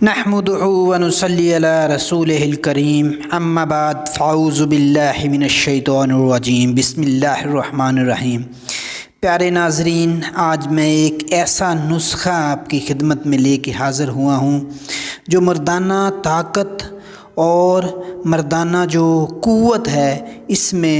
نحمدہ ونصلی علی رسولہ الکریم اما بعد فاعوذ باللہ من الشیطان الرجیم بسم اللہ الرحمن الرحیم۔ پیارے ناظرین، آج میں ایک ایسا نسخہ آپ کی خدمت میں لے کے حاضر ہوا ہوں جو مردانہ طاقت اور مردانہ جو قوت ہے اس میں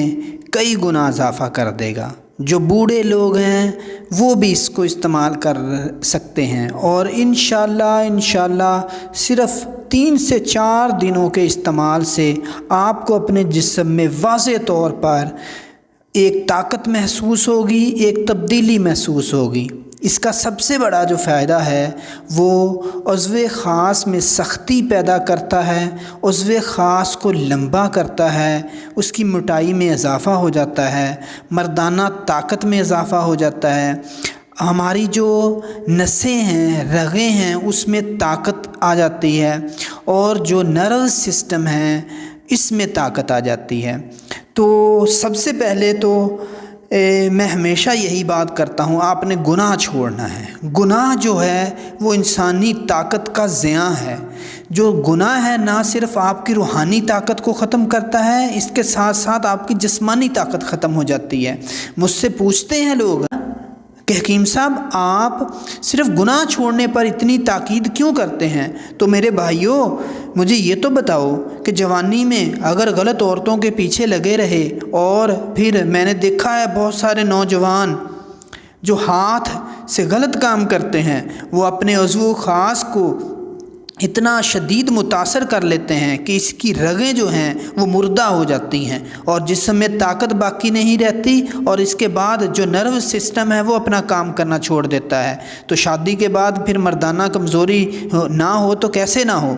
کئی گنا اضافہ کر دے گا۔ جو بوڑھے لوگ ہیں وہ بھی اس کو استعمال کر سکتے ہیں، اور انشاءاللہ صرف 3 سے 4 دنوں کے استعمال سے آپ کو اپنے جسم میں واضح طور پر ایک طاقت محسوس ہوگی، ایک تبدیلی محسوس ہوگی۔ اس کا سب سے بڑا جو فائدہ ہے وہ عضو خاص میں سختی پیدا کرتا ہے، عضو خاص کو لمبا کرتا ہے، اس کی موٹائی میں اضافہ ہو جاتا ہے، مردانہ طاقت میں اضافہ ہو جاتا ہے، ہماری جو نسیں ہیں، رگیں ہیں، اس میں طاقت آ جاتی ہے، اور جو نروس سسٹم ہے اس میں طاقت آ جاتی ہے۔ تو سب سے پہلے تو میں ہمیشہ یہی بات کرتا ہوں، آپ نے گناہ چھوڑنا ہے۔ گناہ جو ہے وہ انسانی طاقت کا زیاں ہے۔ جو گناہ ہے نہ صرف آپ کی روحانی طاقت کو ختم کرتا ہے، اس کے ساتھ ساتھ آپ کی جسمانی طاقت ختم ہو جاتی ہے۔ مجھ سے پوچھتے ہیں لوگ کہ حکیم صاحب آپ صرف گناہ چھوڑنے پر اتنی تاکید کیوں کرتے ہیں؟ تو میرے بھائیوں، مجھے یہ تو بتاؤ کہ جوانی میں اگر غلط عورتوں کے پیچھے لگے رہے، اور پھر میں نے دیکھا ہے بہت سارے نوجوان جو ہاتھ سے غلط کام کرتے ہیں، وہ اپنے عضو خاص کو اتنا شدید متاثر کر لیتے ہیں کہ اس کی رگیں جو ہیں وہ مردہ ہو جاتی ہیں، اور جسم میں طاقت باقی نہیں رہتی، اور اس کے بعد جو نروس سسٹم ہے وہ اپنا کام کرنا چھوڑ دیتا ہے۔ تو شادی کے بعد پھر مردانہ کمزوری نہ ہو تو کیسے نہ ہو؟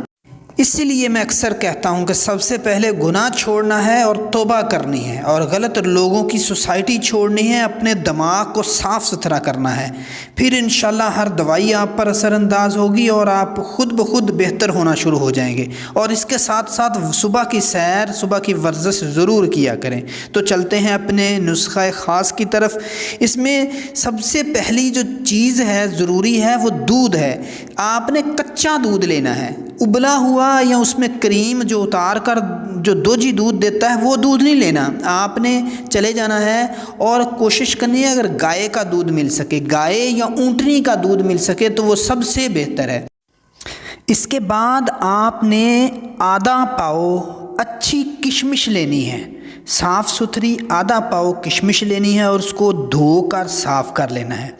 اسی لیے میں اکثر کہتا ہوں کہ سب سے پہلے گناہ چھوڑنا ہے اور توبہ کرنی ہے، اور غلط لوگوں کی سوسائٹی چھوڑنی ہے، اپنے دماغ کو صاف ستھرا کرنا ہے۔ پھر انشاءاللہ ہر دوائی آپ پر اثر انداز ہوگی اور آپ خود بخود بہتر ہونا شروع ہو جائیں گے۔ اور اس کے ساتھ ساتھ صبح کی سیر، صبح کی ورزش ضرور کیا کریں۔ تو چلتے ہیں اپنے نسخہ خاص کی طرف۔ اس میں سب سے پہلی جو چیز ہے، ضروری ہے، وہ دودھ ہے۔ آپ نے کچا دودھ لینا ہے، ابلا ہوا یا اس میں کریم جو اتار کر جو دوجی دودھ دیتا ہے وہ دودھ نہیں لینا۔ آپ نے چلے جانا ہے اور کوشش کرنی ہے اگر گائے کا دودھ مل سکے، گائے یا اونٹنی کا دودھ مل سکے تو وہ سب سے بہتر ہے۔ اس کے بعد آپ نے آدھا پاؤ اچھی کشمش لینی ہے، صاف ستھری آدھا پاؤ کشمش لینی ہے، اور اس کو دھو کر صاف کر لینا ہے۔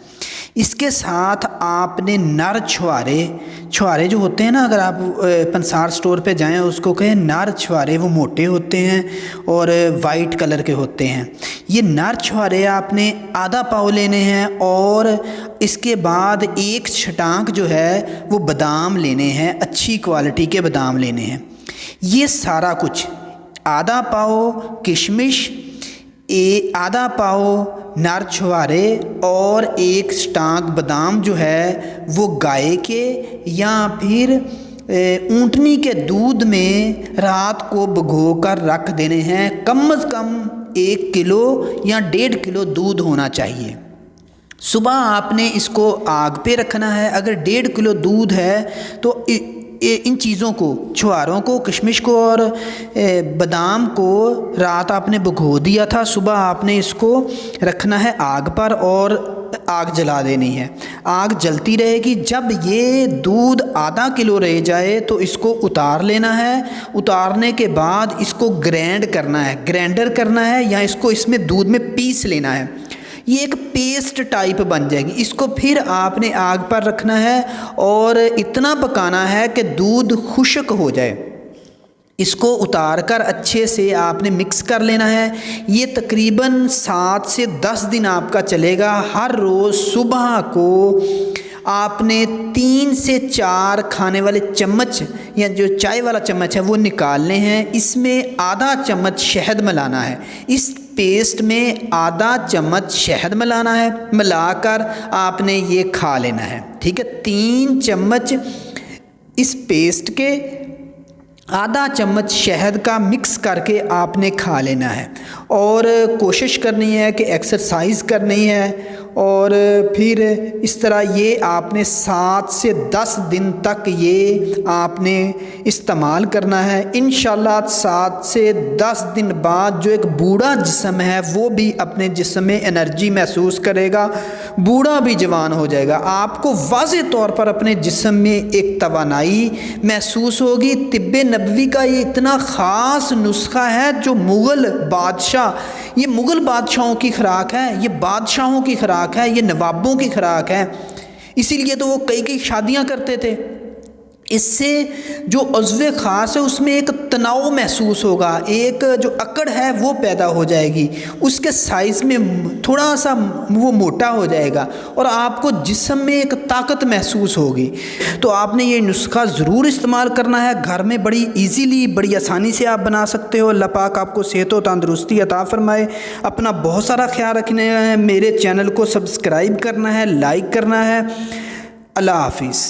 اس کے ساتھ آپ نے نر چھوارے جو ہوتے ہیں نا، اگر آپ پنسار سٹور پہ جائیں اس کو کہیں نر چھوارے، وہ موٹے ہوتے ہیں اور وائٹ کلر کے ہوتے ہیں۔ یہ نر چھوارے آپ نے آدھا پاؤ لینے ہیں، اور اس کے بعد ایک چھٹانک جو ہے وہ بادام لینے ہیں، اچھی کوالٹی کے بادام لینے ہیں۔ یہ سارا کچھ آدھا پاؤ کشمش، آدھا پاؤ نر چھوارے، اور ایک سٹانک بادام جو ہے وہ گائے کے یا پھر اونٹنی کے دودھ میں رات کو بھگو کر رکھ دینے ہیں۔ کم از کم 1 کلو یا 1.5 کلو دودھ ہونا چاہیے۔ صبح آپ نے اس کو آگ پہ رکھنا ہے۔ اگر 1.5 کلو دودھ ہے تو ان چیزوں کو، چھواروں کو، کشمش کو اور بادام کو رات آپ نے بھگو دیا تھا، صبح آپ نے اس کو رکھنا ہے آگ پر اور آگ جلا دینی ہے۔ آگ جلتی رہے گی، جب یہ دودھ آدھا کلو رہ جائے تو اس کو اتار لینا ہے۔ اتارنے کے بعد اس کو گرینڈر کرنا ہے، یا اس کو اس میں دودھ میں پیس لینا ہے۔ یہ ایک پیسٹ ٹائپ بن جائے گی۔ اس کو پھر آپ نے آگ پر رکھنا ہے اور اتنا پکانا ہے کہ دودھ خشک ہو جائے۔ اس کو اتار کر اچھے سے آپ نے مکس کر لینا ہے۔ یہ تقریباً 7 سے 10 دن آپ کا چلے گا۔ ہر روز صبح کو آپ نے 3 سے 4 کھانے والے چمچ یا جو چائے والا چمچ ہے وہ نکالنے ہیں۔ اس میں آدھا چمچ شہد ملانا ہے۔ اس پیسٹ میں آدھا چمچ شہد ملانا ہے، ملا کر آپ نے یہ کھا لینا ہے، ٹھیک ہے۔ 3 چمچ اس پیسٹ کے آدھا چمچ شہد کا مکس کر کے آپ نے کھا لینا ہے، اور کوشش کرنی ہے کہ ایکسرسائز کرنی ہے، اور پھر اس طرح یہ آپ نے 7 سے 10 دن تک یہ آپ نے استعمال کرنا ہے۔ انشاءاللہ 7 سے 10 دن بعد جو ایک بوڑھا جسم ہے وہ بھی اپنے جسم میں انرجی محسوس کرے گا، بوڑھا بھی جوان ہو جائے گا، آپ کو واضح طور پر اپنے جسم میں ایک توانائی محسوس ہوگی۔ طب نبوی کا یہ اتنا خاص نسخہ ہے جو یہ مغل بادشاہوں کی خوراک ہے، یہ بادشاہوں کی خوراک ہے، یہ نوابوں کی خوراک ہے، اسی لیے تو وہ کئی شادیاں کرتے تھے۔ اس سے جو عضو خاص ہے اس میں ایک تناؤ محسوس ہوگا، ایک جو اکڑ ہے وہ پیدا ہو جائے گی، اس کے سائز میں تھوڑا سا وہ موٹا ہو جائے گا، اور آپ کو جسم میں ایک طاقت محسوس ہوگی۔ تو آپ نے یہ نسخہ ضرور استعمال کرنا ہے، گھر میں بڑی ایزیلی بڑی آسانی سے آپ بنا سکتے ہو۔ اللہ پاک آپ کو صحت و تندرستی عطا فرمائے۔ اپنا بہت سارا خیال رکھنا ہے، میرے چینل کو سبسکرائب کرنا ہے، لائک کرنا ہے۔ اللہ حافظ۔